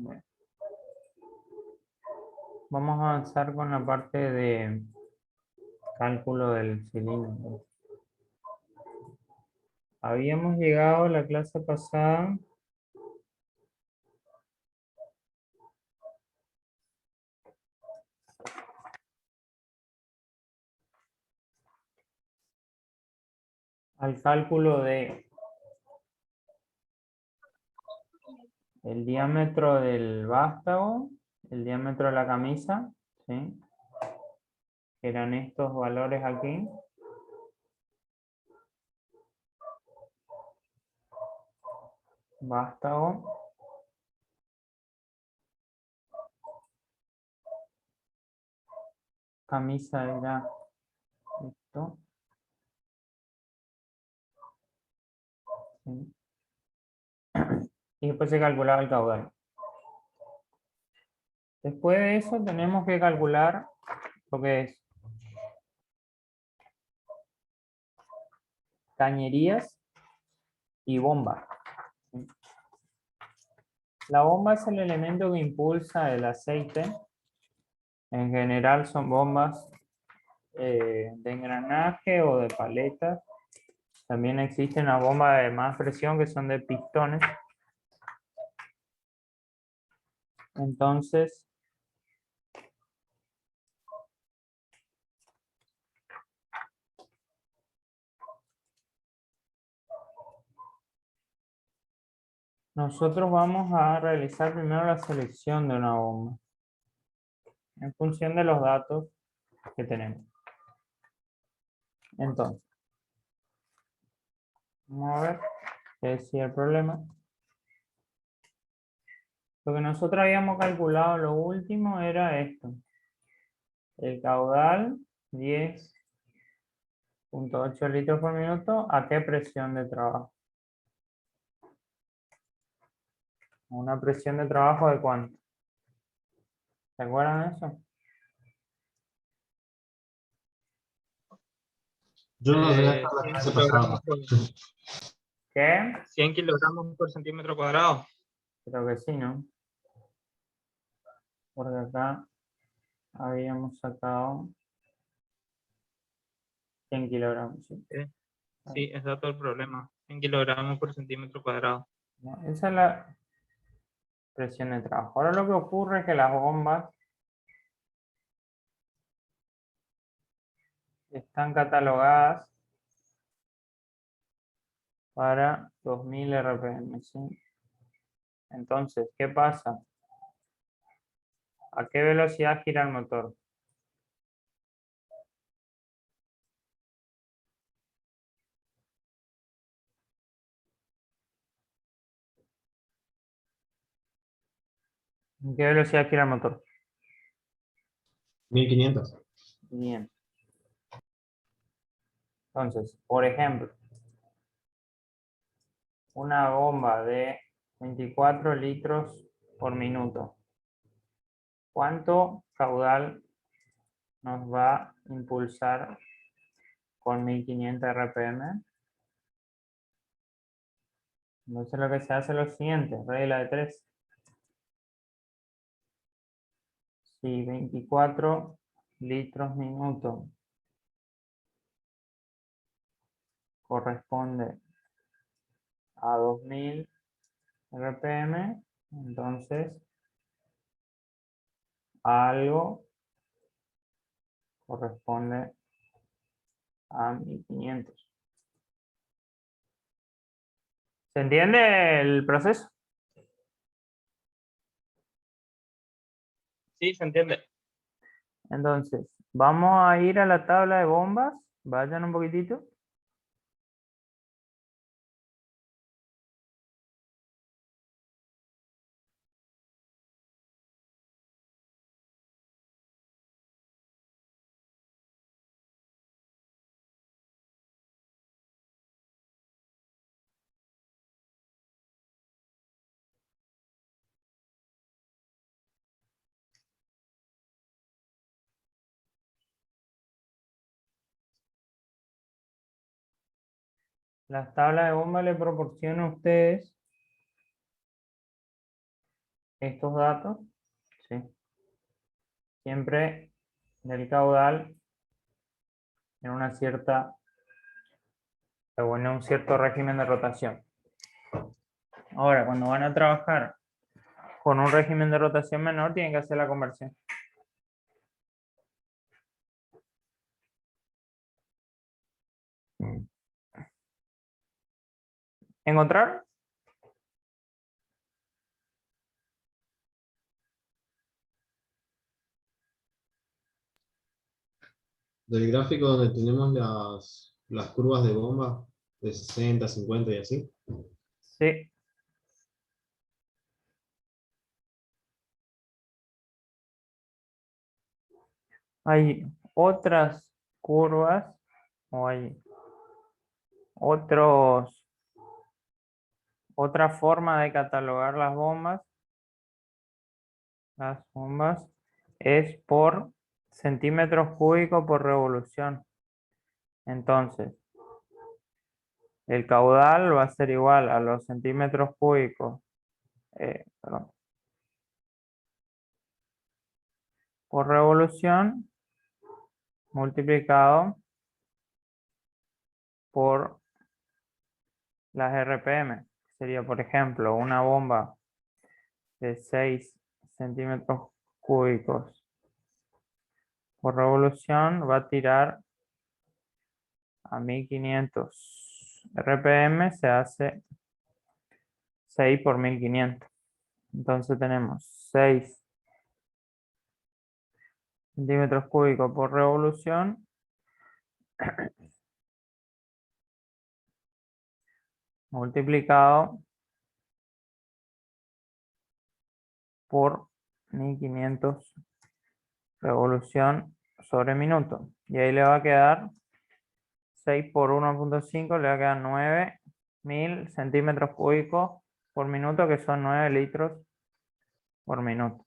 Bueno, vamos a avanzar con la parte de cálculo del cilindro. Habíamos llegado la clase pasada al cálculo de el diámetro del vástago, el diámetro de la camisa, ¿sí? Eran estos valores aquí. Vástago. Camisa era esto. ¿Sí? Y después se calculaba el caudal. Después de eso tenemos que calcular lo que es cañerías y bomba. ¿Sí? La bomba es el elemento que impulsa el aceite. En general son bombas de engranaje o de paletas. También existen las bombas de más presión que son de pistones. Entonces, nosotros vamos a realizar primero la selección de una bomba en función de los datos que tenemos. Entonces, vamos a ver qué decía el problema. Lo que nosotros habíamos calculado lo último era esto. El caudal 10.8 litros por minuto. ¿A qué presión de trabajo? ¿Una presión de trabajo de cuánto? ¿Se acuerdan de eso? Yo no tenía 100 la clase kilogramos pasada. por, ¿Qué? 100 kilogramos por centímetro cuadrado. Creo que sí, ¿no? Porque acá habíamos sacado 100 kilogramos. ¿Sí? Sí, ese es todo el problema. 100 kilogramos por centímetro cuadrado. ¿No? Esa es la presión de trabajo. Ahora lo que ocurre es que las bombas están catalogadas para 2000 RPM, ¿sí? Entonces, ¿qué pasa? ¿A qué velocidad gira el motor? ¿En qué velocidad gira el motor? 1500. Bien. Entonces, por ejemplo, una bomba de 24 litros por minuto. ¿Cuánto caudal nos va a impulsar con 1500 RPM? Entonces lo que se hace es lo siguiente, regla de 3. Si 24 litros minuto corresponde a 2000 RPM, entonces algo corresponde a 1500. ¿Se entiende el proceso? Sí, se entiende. Entonces, vamos a ir a la tabla de bombas. Vayan un poquitito. Las tablas de bombas le proporciono a ustedes estos datos, ¿sí? Siempre del caudal en una cierta, o en un cierto régimen de rotación. Ahora, cuando van a trabajar con un régimen de rotación menor, tienen que hacer la conversión. ¿Encontrar? Del gráfico donde tenemos las curvas de bomba de 60, 50 y así. Sí. Hay otras curvas o hay otra forma de catalogar las bombas. Las bombas es por centímetros cúbicos por revolución. Entonces, el caudal va a ser igual a los centímetros cúbicos, perdón, por revolución multiplicado por las RPM. Sería, por ejemplo, una bomba de 6 centímetros cúbicos por revolución va a tirar a 1500 RPM, se hace 6 por 1500. Entonces tenemos 6 centímetros cúbicos por revolución multiplicado por 1500 revolución sobre minuto. Y ahí le va a quedar 6 por 1.5, le va a quedar 9000 centímetros cúbicos por minuto, que son 9 litros por minuto.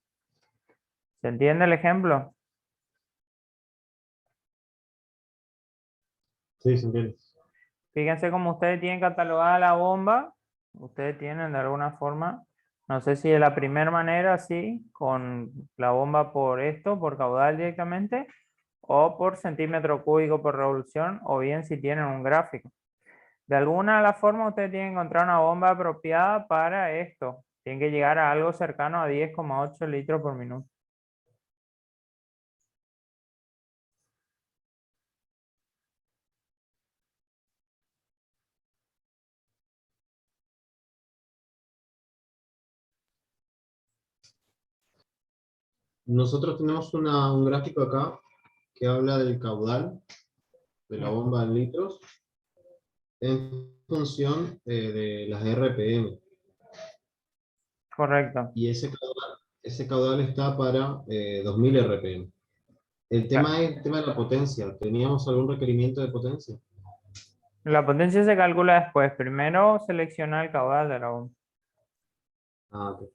¿Se entiende el ejemplo? Sí, se entiende. Fíjense cómo ustedes tienen catalogada la bomba. Ustedes tienen de alguna forma, no sé si de la primera manera, sí, con la bomba por esto, por caudal directamente, o por centímetro cúbico por revolución, o bien si tienen un gráfico. De alguna de las formas ustedes tienen que encontrar una bomba apropiada para esto. Tienen que llegar a algo cercano a 10,8 litros por minuto. Nosotros tenemos un gráfico acá que habla del caudal de la bomba en litros en función de las RPM. Correcto. Y ese caudal está para 2000 RPM. El tema es el tema de la potencia. ¿Teníamos algún requerimiento de potencia? La potencia se calcula después. Primero selecciona el caudal de la bomba. Ah, ok.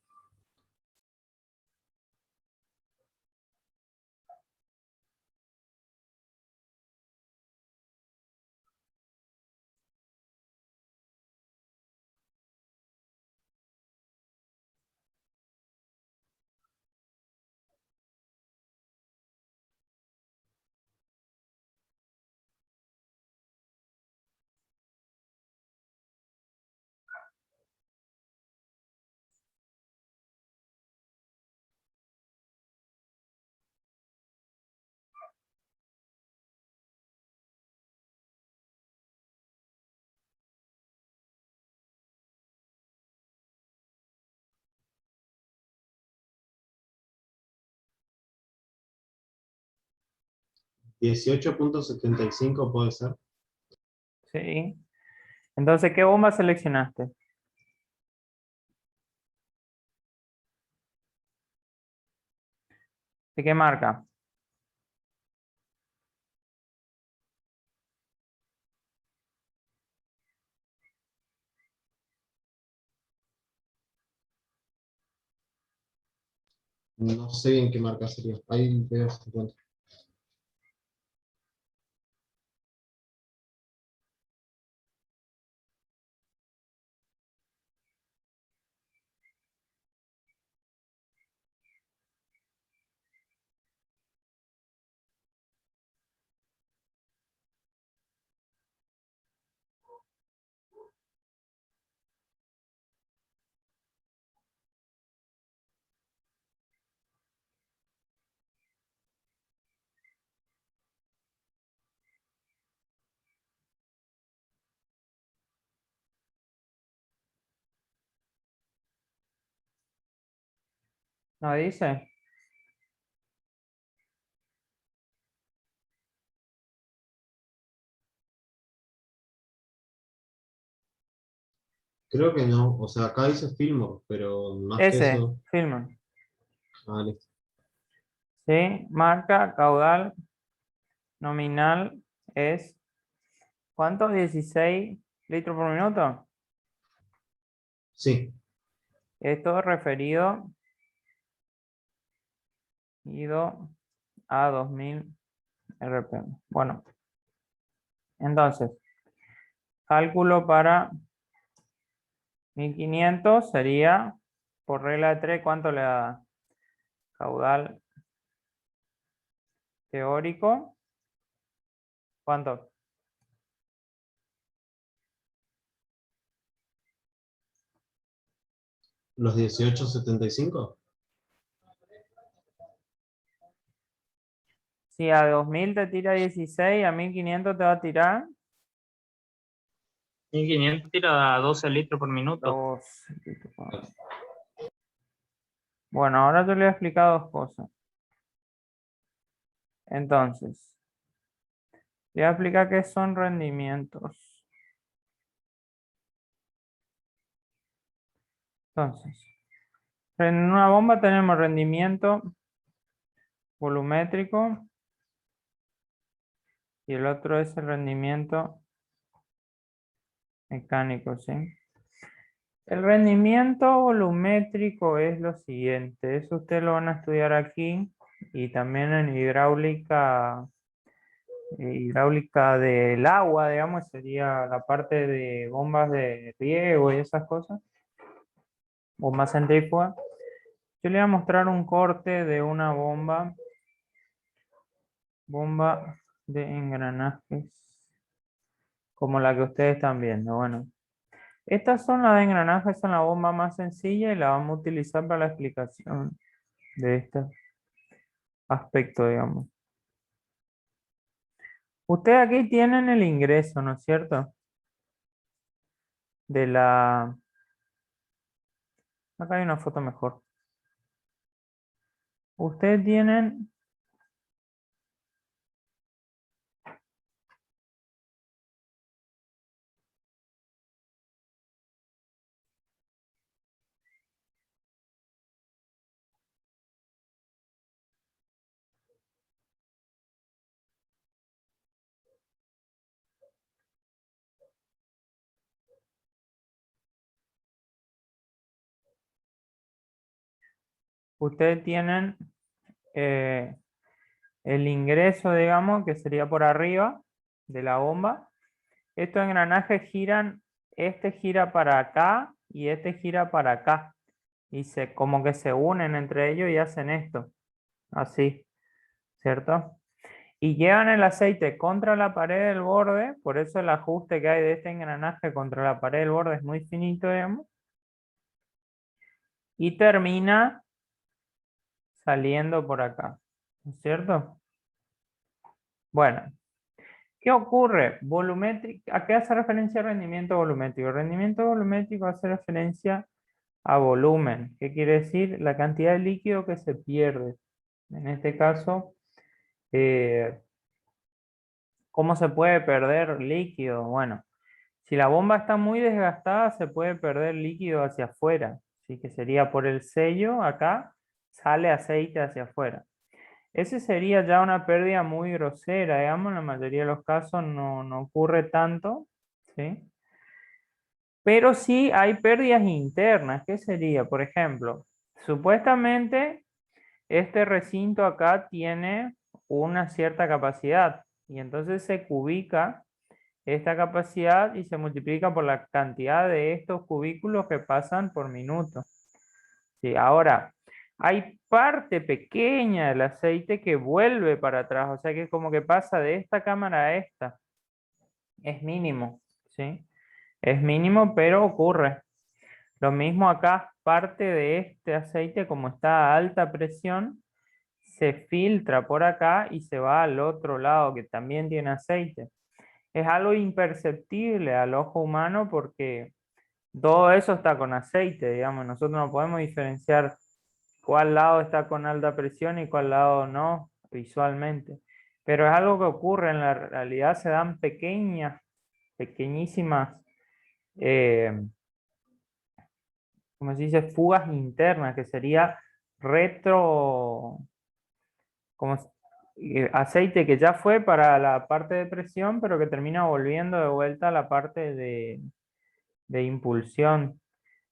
¿18.75 puede ser? Sí. Entonces, ¿qué bomba seleccionaste? ¿De qué marca? No sé bien qué marca sería. Ahí veo si encuentro. ¿No dice? Creo que no. O sea, acá dice Fillmore, pero más que Ese, eso. Filman. Ah, listo. ¿Sí? Marca, caudal, nominal es, ¿cuánto? 16 litros por minuto. Sí. Esto referido ido a 2000 RPM. Bueno, entonces, cálculo para 1500 sería, por regla de 3, ¿cuánto le da? Caudal teórico. ¿Cuánto? Los 1875. Si a 2000 te tira 16, a 1500 te va a tirar 1500 tira a 12 litros por minuto. 2. Bueno, ahora yo le voy a explicar dos cosas. Entonces, le voy a explicar qué son rendimientos. Entonces, en una bomba tenemos rendimiento volumétrico y el otro es el rendimiento mecánico, ¿sí? El rendimiento volumétrico es lo siguiente, eso ustedes lo van a estudiar aquí y también en hidráulica del agua, digamos, sería la parte de bombas de riego y esas cosas, bombas centrífugas. Yo le voy a mostrar un corte de una bomba de engranajes, como la que ustedes están viendo. Bueno, estas son las de engranajes, son la bomba más sencilla y la vamos a utilizar para la explicación de este aspecto, digamos. Ustedes aquí tienen el ingreso, ¿no es cierto? De la... Acá hay una foto mejor. Ustedes tienen... Ustedes tienen el ingreso, digamos, que sería por arriba de la bomba. Estos engranajes giran, este gira para acá y este gira para acá. Y como que se unen entre ellos y hacen esto. Así, ¿cierto? Y llevan el aceite contra la pared del borde, por eso el ajuste que hay de este engranaje contra la pared del borde es muy finito, digamos. Y termina saliendo por acá, ¿no es cierto? Bueno, ¿qué ocurre? Volumétrico, ¿a qué hace referencia el rendimiento volumétrico? El rendimiento volumétrico hace referencia a volumen. ¿Qué quiere decir? La cantidad de líquido que se pierde. En este caso, ¿cómo se puede perder líquido? Bueno, si la bomba está muy desgastada, se puede perder líquido hacia afuera. Así que sería por el sello, acá sale aceite hacia afuera. Ese sería ya una pérdida muy grosera, digamos, en la mayoría de los casos no ocurre tanto, ¿sí? Pero sí hay pérdidas internas. ¿Qué sería? Por ejemplo, supuestamente este recinto acá tiene una cierta capacidad y entonces se cubica esta capacidad y se multiplica por la cantidad de estos cubículos que pasan por minuto. Sí, ahora, hay parte pequeña del aceite que vuelve para atrás, o sea que es como que pasa de esta cámara a esta. Es mínimo, ¿sí? Es mínimo, pero ocurre. Lo mismo acá, parte de este aceite, como está a alta presión, se filtra por acá y se va al otro lado que también tiene aceite. Es algo imperceptible al ojo humano porque todo eso está con aceite, digamos. Nosotros no podemos diferenciar cuál lado está con alta presión y cuál lado no, visualmente. Pero es algo que ocurre en la realidad, se dan pequeñísimas, como se dice, fugas internas, que sería retro, como aceite que ya fue para la parte de presión, pero que termina volviendo de vuelta a la parte de impulsión.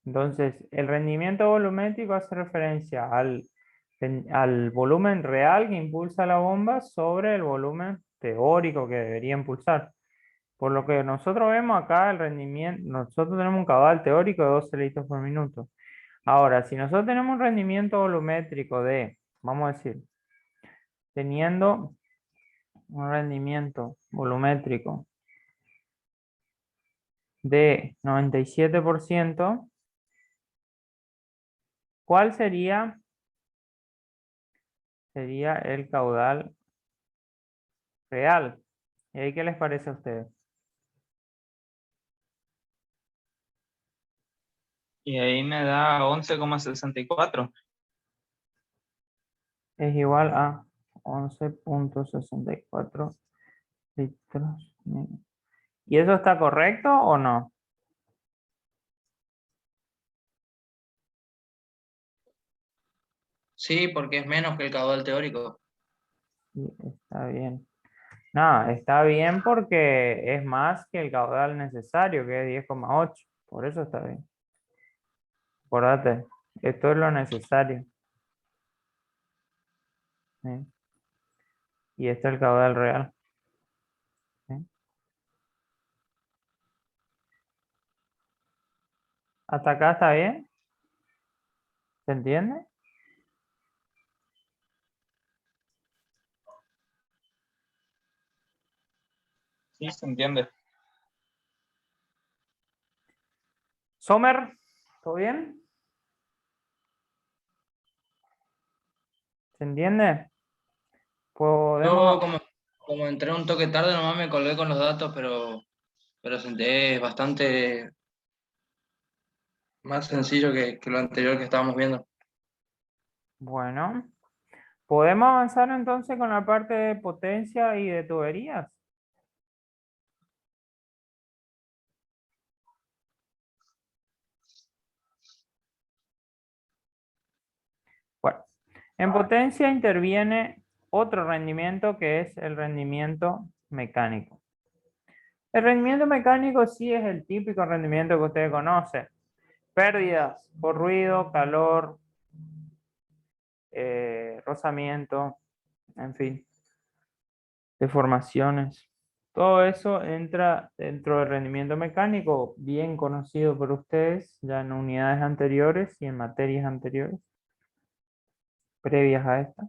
Entonces, el rendimiento volumétrico hace referencia al volumen real que impulsa la bomba sobre el volumen teórico que debería impulsar. Por lo que nosotros vemos acá el rendimiento, nosotros tenemos un caudal teórico de 12 litros por minuto. Ahora, si nosotros tenemos un rendimiento volumétrico de, vamos a decir, teniendo un rendimiento volumétrico de 97%, ¿cuál sería el caudal real? ¿Y ahí qué les parece a ustedes? Y ahí me da 11,64. Es igual a 11,64 litros. ¿Y eso está correcto o no? Sí, porque es menos que el caudal teórico. Sí, está bien. No, está bien porque es más que el caudal necesario, que es 10,8. Por eso está bien. Acordate, esto es lo necesario. ¿Sí? Y este es el caudal real. ¿Sí? ¿Hasta acá está bien? ¿Se entiende? Sí, se entiende. Sommer, ¿todo bien? ¿Se entiende? Yo Podemos... como entré un toque tarde, nomás me colgué con los datos, pero es bastante más sencillo que lo anterior que estábamos viendo. Bueno, podemos avanzar entonces con la parte de potencia y de tuberías. Bueno, en potencia interviene otro rendimiento que es el rendimiento mecánico. El rendimiento mecánico sí es el típico rendimiento que ustedes conocen. Pérdidas por ruido, calor, rozamiento, en fin, deformaciones. Todo eso entra dentro del rendimiento mecánico, bien conocido por ustedes ya en unidades anteriores y en materias anteriores, previas a esta.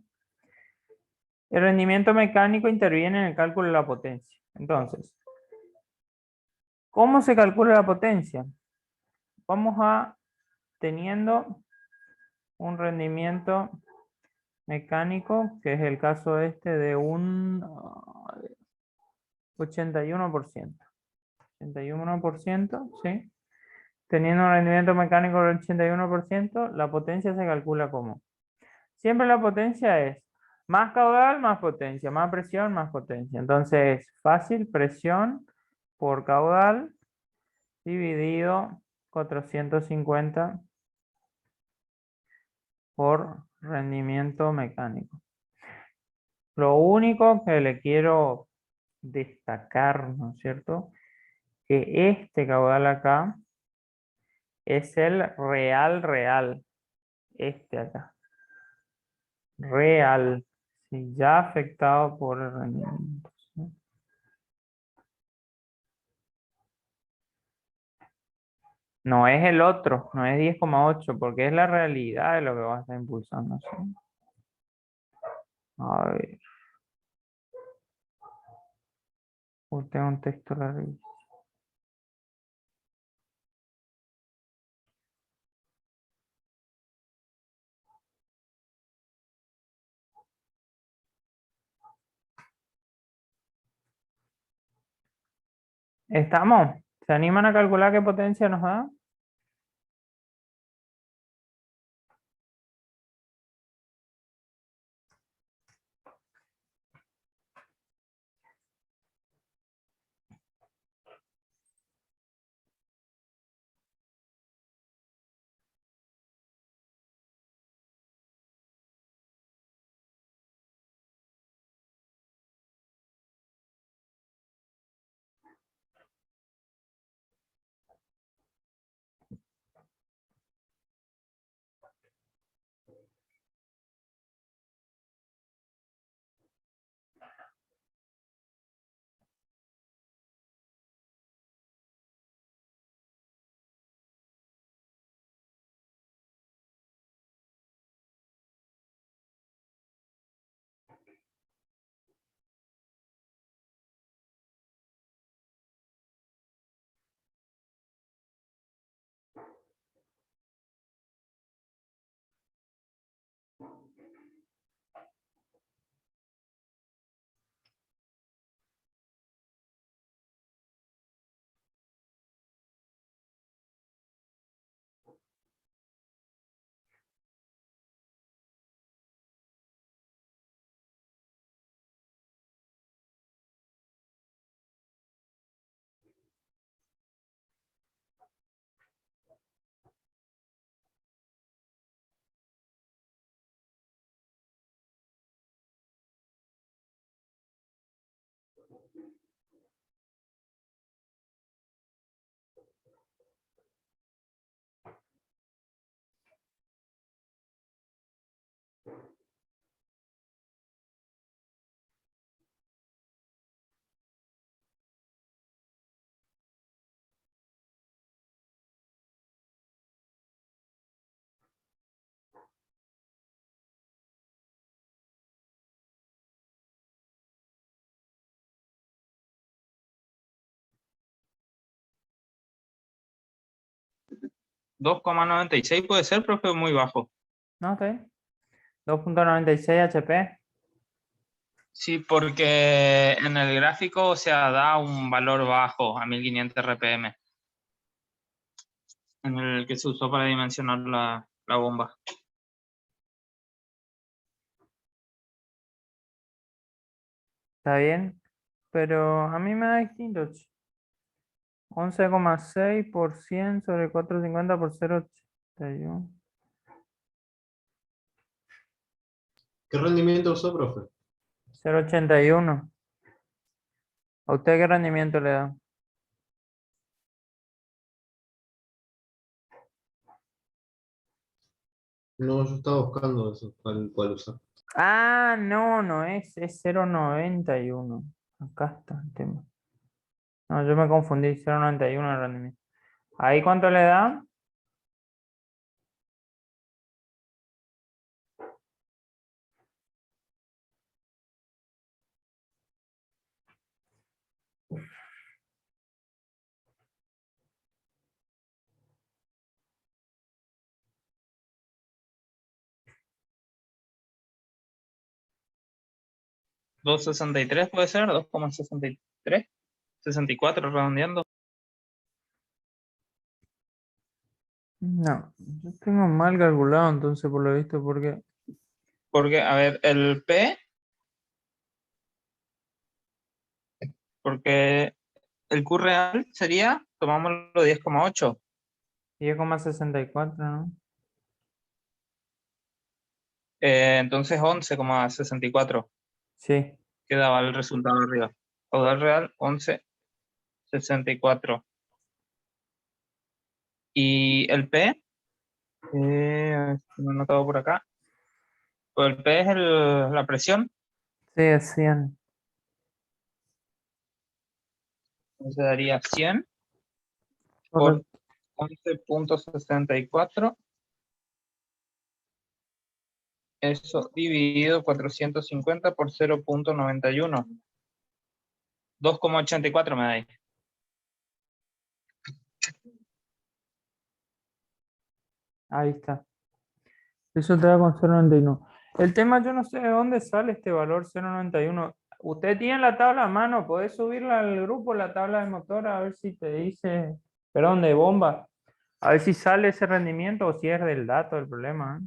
El rendimiento mecánico interviene en el cálculo de la potencia. Entonces, ¿cómo se calcula la potencia? Vamos a teniendo un rendimiento mecánico, que es el caso este de un 81%. 81%, ¿sí? Teniendo un rendimiento mecánico del 81%, la potencia se calcula como. Siempre la potencia es más caudal, más potencia, más presión, más potencia. Entonces, fácil, presión por caudal dividido 450 por rendimiento mecánico. Lo único que le quiero destacar, ¿no es cierto? Que este caudal acá es el real, este acá. Real, sí, ya afectado por el rendimiento. ¿Sí? No es el otro, no es 10,8, porque es la realidad de lo que va a estar impulsando. ¿Sí? A ver, usted un texto largo. ¿Estamos? ¿Se animan a calcular qué potencia nos da? $2,96 puede ser, profe, muy bajo. ¿No? ¿Está bien? 2.96 HP. Sí, porque en el gráfico, o sea, da un valor bajo a 1500 RPM, en el que se usó para dimensionar la bomba. Está bien. Pero a mí me da distinto. 11,6 por 100 sobre 450 por 0,81. ¿Qué rendimiento usó, profe? 0,81. ¿A usted qué rendimiento le da? No, yo estaba buscando eso, cuál usar. Ah, no, no es 0,91. Acá está el tema. No, yo me confundí, 0,91 el rendimiento. ¿Ahí cuánto le da? ¿263 puede ser? ¿2,63? ¿64 redondeando? No, yo tengo mal calculado entonces por lo visto porque... Porque, a ver, el P, porque el Q real sería, tomámoslo 10,8. 10,64, ¿no? Entonces 11,64 Sí. quedaba el resultado arriba. Caudal real 11,64. Y el P, lo he anotado por acá. Pues el P es la presión, Sí, es 100. entonces daría 100 por Correcto. 11,64. Eso dividido 450 por 0,91. 2,84 me da ahí. Ahí está. Eso te da con 0,91. El tema, yo no sé de dónde sale este valor 0,91. Usted tiene la tabla a mano, podés subirla al grupo, la tabla de motor, a ver si te dice, perdón, de bomba, a ver si sale ese rendimiento o si es del dato el problema. ¿Eh?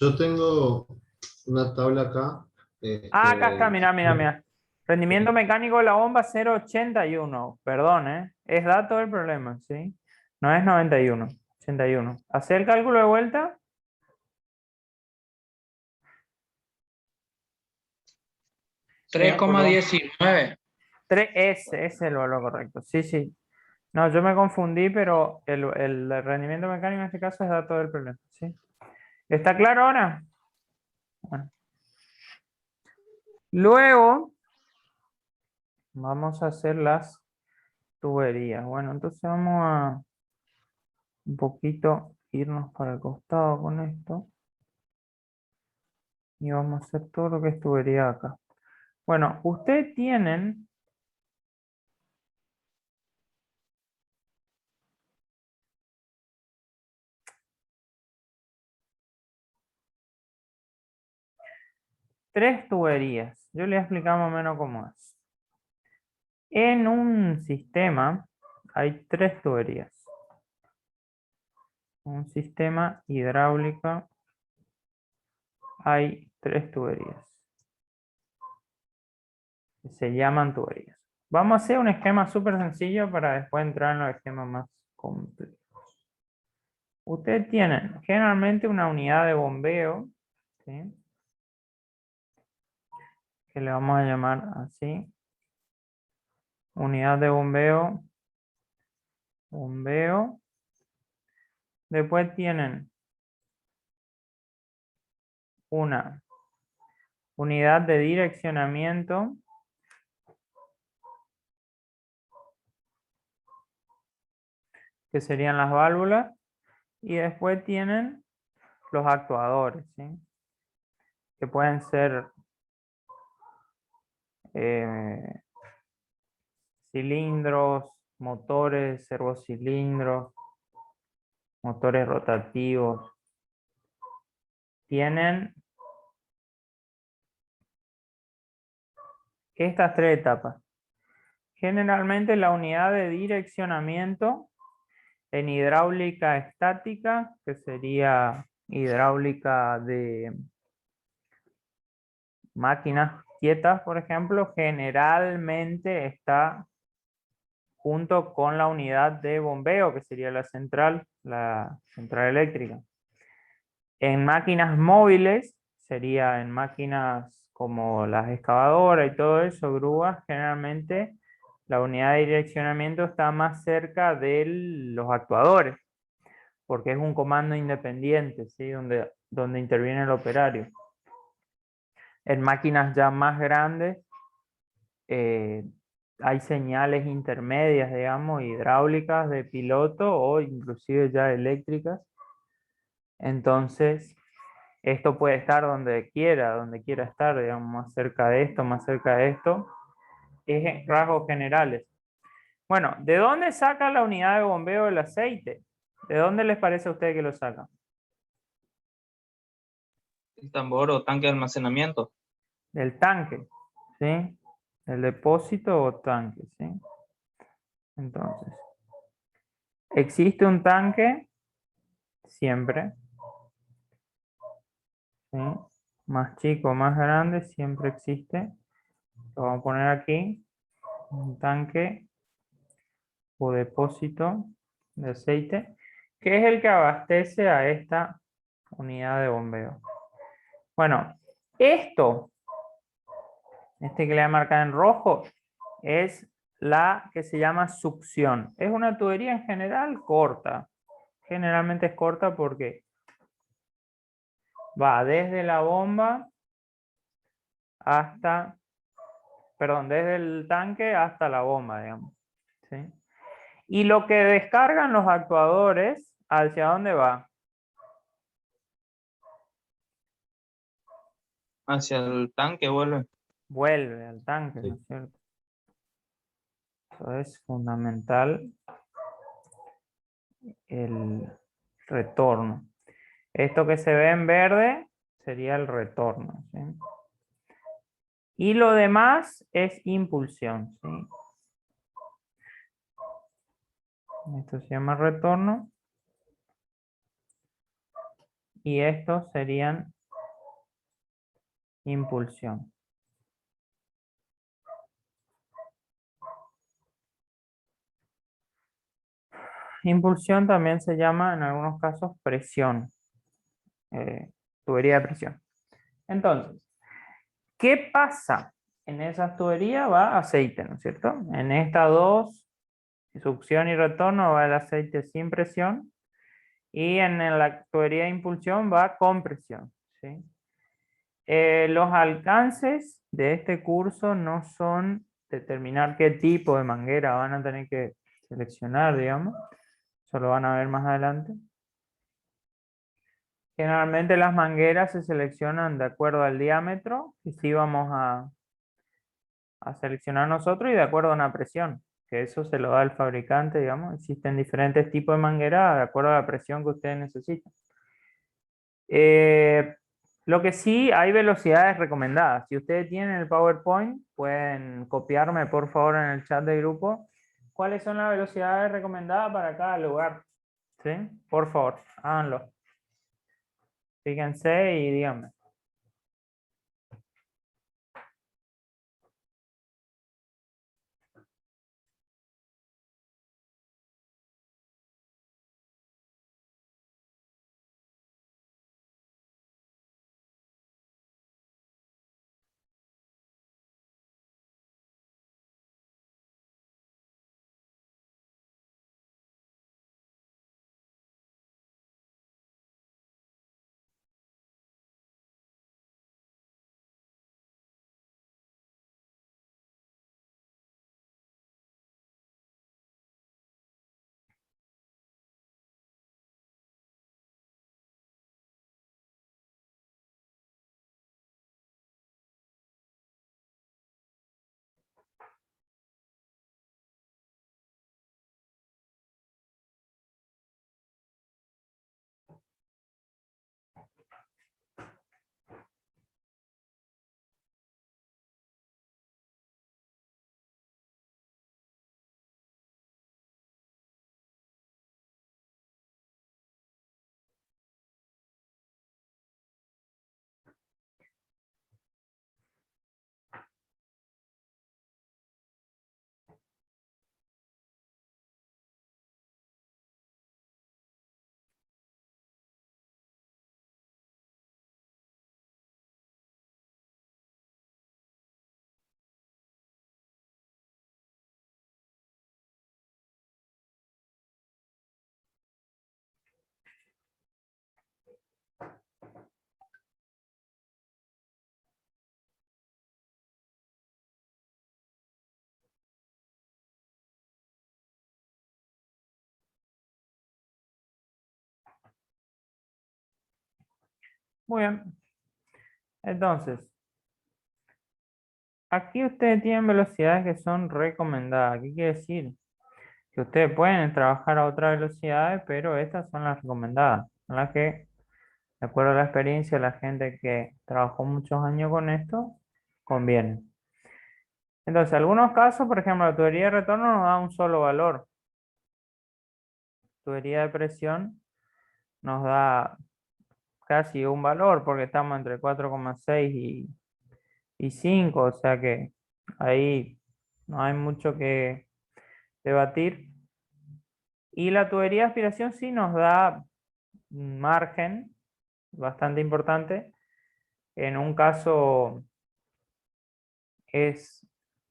Yo tengo una tabla acá. Ah, acá está, Este, mira, mira, mira. Rendimiento mecánico de la bomba 0,81. Perdón, ¿eh? Es dato el problema, ¿sí? No es 91, 81. ¿Hacer el cálculo de vuelta? 3,19. Ese es el valor correcto. Sí, sí. No, yo me confundí, pero el rendimiento mecánico en este caso es dato del problema, ¿sí? ¿Está claro ahora? Bueno. Luego vamos a hacer las tuberías. Bueno, entonces vamos a un poquito irnos para el costado con esto. Y vamos a hacer todo lo que es tubería acá. Bueno, ustedes tienen tres tuberías. Yo les voy a explicar más o menos cómo es. En un sistema hay tres tuberías. Un sistema hidráulico hay tres tuberías. Que se llaman tuberías. Vamos a hacer un esquema súper sencillo para después entrar en los esquemas más complejos. Ustedes tienen generalmente una unidad de bombeo, ¿sí? Que le vamos a llamar así. Unidad de bombeo. Bombeo. Después tienen una unidad de direccionamiento. Que serían las válvulas. Y después tienen los actuadores, ¿sí? Que pueden ser cilindros, motores, servocilindros, motores rotativos. Tienen estas tres etapas. Generalmente la unidad de direccionamiento en hidráulica estática, que sería hidráulica de máquinas quietas, por ejemplo, generalmente está junto con la unidad de bombeo, que sería la central eléctrica. En máquinas móviles, sería en máquinas como las excavadoras y todo eso, grúas, generalmente la unidad de direccionamiento está más cerca de los actuadores, porque es un comando independiente, ¿sí? donde interviene el operario. En máquinas ya más grandes, hay señales intermedias, digamos, hidráulicas de piloto o inclusive ya eléctricas. Entonces, esto puede estar donde quiera estar, digamos, más cerca de esto, más cerca de esto. Es en rasgos generales. Bueno, ¿de dónde saca la unidad de bombeo el aceite? ¿De dónde les parece a ustedes que lo saca? El tambor o tanque de almacenamiento. Del tanque, ¿sí? El depósito o tanque, ¿sí? Entonces, existe un tanque siempre, ¿sí? Más chico, más grande, siempre existe. Lo vamos a poner aquí, un tanque o depósito de aceite, que es el que abastece a esta unidad de bombeo. Bueno, este que le voy a marcar en rojo, es la que se llama succión. Es una tubería en general corta. Generalmente es corta porque va desde la bomba hasta, perdón, desde el tanque hasta la bomba, digamos. ¿Sí? Y lo que descargan los actuadores, ¿hacia dónde va? Hacia el tanque vuelve. Vuelve al tanque, ¿no es cierto? Eso es fundamental, el retorno. Esto que se ve en verde sería el retorno, ¿sí? Y lo demás es impulsión, ¿sí? Esto se llama retorno. Y estos serían impulsión. Impulsión también se llama en algunos casos presión. Tubería de presión. Entonces, ¿qué pasa? En esas tuberías va aceite, ¿no es cierto? En estas dos, succión y retorno, va el aceite sin presión. Y en la tubería de impulsión va compresión, ¿sí? Los alcances de este curso no son determinar qué tipo de manguera van a tener que seleccionar, digamos. Eso lo van a ver más adelante. Generalmente las mangueras se seleccionan de acuerdo al diámetro, y sí vamos a seleccionar nosotros, y de acuerdo a una presión, que eso se lo da el fabricante, digamos. Existen diferentes tipos de manguera de acuerdo a la presión que ustedes necesitan. Lo que sí, hay velocidades recomendadas. Si ustedes tienen el PowerPoint, pueden copiarme por favor en el chat de grupo cuáles son las velocidades recomendadas para cada lugar. ¿Sí? Por favor, háganlo. Fíjense y díganme. Muy bien. Entonces, aquí ustedes tienen velocidades que son recomendadas. ¿Qué quiere decir? Que ustedes pueden trabajar a otras velocidades, pero estas son las recomendadas. Son las que, de acuerdo a la experiencia de la gente que trabajó muchos años con esto, conviene. Entonces, en algunos casos, por ejemplo, la tubería de retorno nos da un solo valor. Tubería de presión nos da casi un valor, porque estamos entre 4,6 y 5, o sea que ahí no hay mucho que debatir. Y la tubería de aspiración sí nos da un margen bastante importante. En un caso es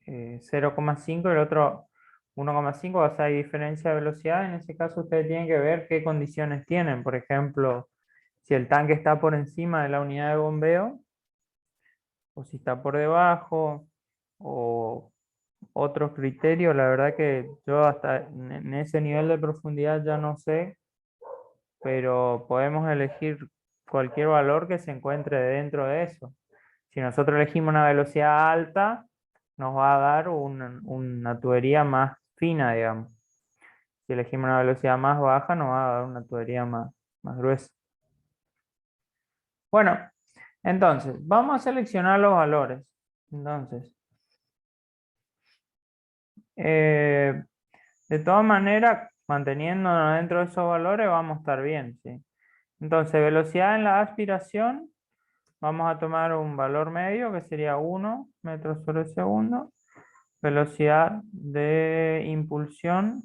0,5, el otro 1,5, o sea, hay diferencia de velocidad. En ese caso ustedes tienen que ver qué condiciones tienen. Por ejemplo, si el tanque está por encima de la unidad de bombeo, o si está por debajo, o otros criterios. La verdad que yo hasta en ese nivel de profundidad ya no sé, pero podemos elegir cualquier valor que se encuentre dentro de eso. Si nosotros elegimos una velocidad alta, nos va a dar una tubería más fina, digamos. Si elegimos una velocidad más baja, nos va a dar una tubería más gruesa. Bueno, entonces, vamos a seleccionar los valores. Entonces, de todas maneras, manteniéndonos dentro de esos valores, vamos a estar bien, ¿sí? Entonces, velocidad en la aspiración, vamos a tomar un valor medio que sería 1 metros sobre segundo. Velocidad de impulsión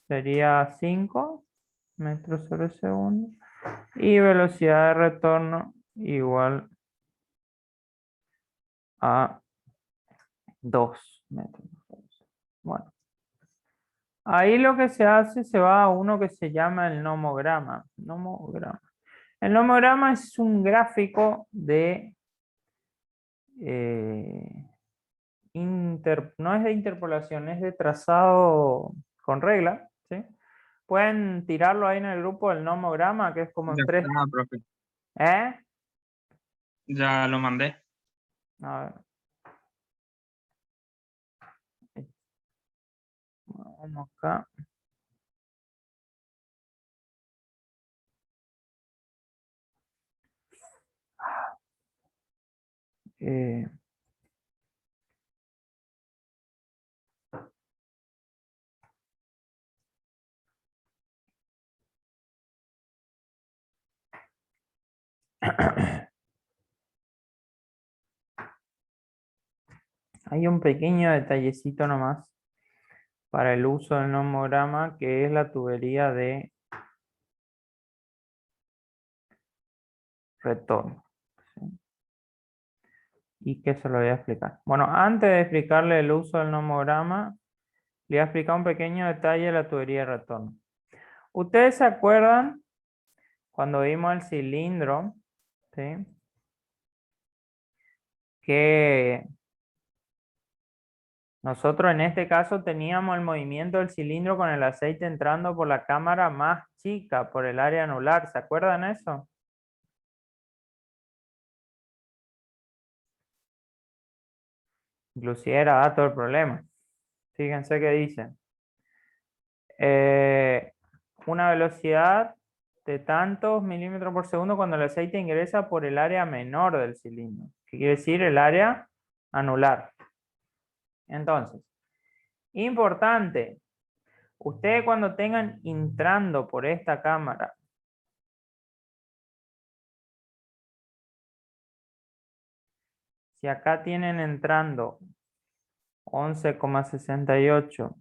sería 5 metros sobre segundo. Y velocidad de retorno igual a 2 metros. Bueno, Ahí lo que se hace, se va a uno que se llama el nomograma. Nomograma. El nomograma es un gráfico de no es de interpolación, es de trazado con regla, ¿sí? Pueden tirarlo ahí en el grupo del nomograma, que es como en Ya tres. está, profe. ¿Eh? Ya lo mandé. A ver. Vamos acá. Eh, Hay un pequeño detallecito nomás para el uso del nomograma, que es la tubería de retorno. ¿Sí? Y que se lo voy a explicar. Bueno, antes de explicarle el uso del nomograma, le voy a explicar un pequeño detalle de la tubería de retorno. ¿Ustedes se acuerdan cuando vimos el cilindro? ¿Sí? Que nosotros en este caso teníamos el movimiento del cilindro con el aceite entrando por la cámara más chica, por el área anular. ¿Se acuerdan eso? Inclusive era dato del problema. Fíjense qué dice. Una velocidad de tantos milímetros por segundo cuando el aceite ingresa por el área menor del cilindro. ¿Qué quiere decir? El área anular. Entonces, importante. Ustedes cuando tengan entrando por esta cámara si acá tienen entrando 11,68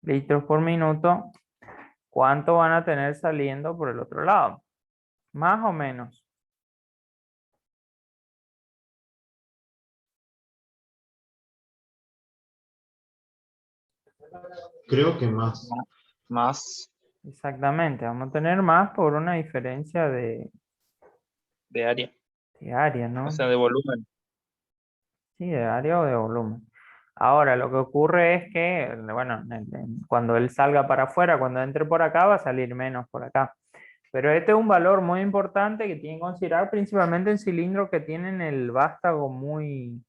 litros por minuto, ¿cuánto van a tener saliendo por el otro lado? Más o menos. Creo que más. Más Exactamente, vamos a tener más por una diferencia de área, de área, ¿no? o sea, de volumen. Sí, de área o de volumen. Ahora, lo que ocurre es que, bueno, cuando él salga para afuera, cuando entre por acá, va a salir menos por acá. Pero este es un valor muy importante que tienen que considerar principalmente en cilindros que tienen el vástago muy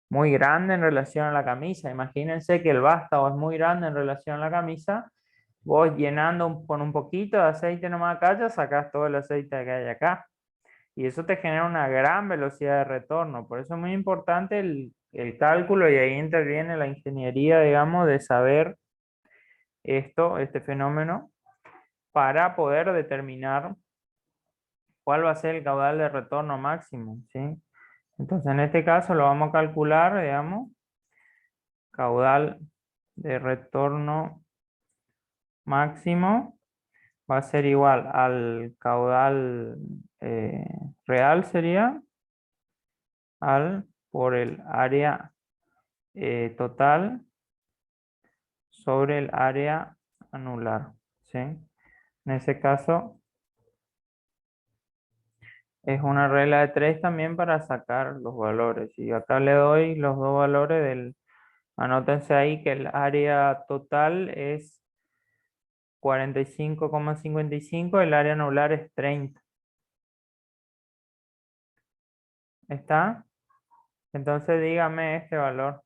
grande en relación a la camisa. Imagínense que el vástago es muy grande en relación a la camisa. Vos llenando con un poquito de aceite nomás acá, ya sacás todo el aceite que hay acá. Y eso te genera una gran velocidad de retorno. Por eso es muy importante el cálculo y ahí interviene la ingeniería, digamos, de saber este fenómeno, para poder determinar cuál va a ser el caudal de retorno máximo, ¿sí? Entonces, en este caso lo vamos a calcular, digamos, caudal de retorno máximo va a ser igual al caudal real, sería por el área total sobre el área anular, ¿sí? En ese caso es una regla de 3 también para sacar los valores. Y acá le doy los dos valores anótense ahí que el área total es 45,55, el área anular es 30. ¿Está? Entonces dígame este valor.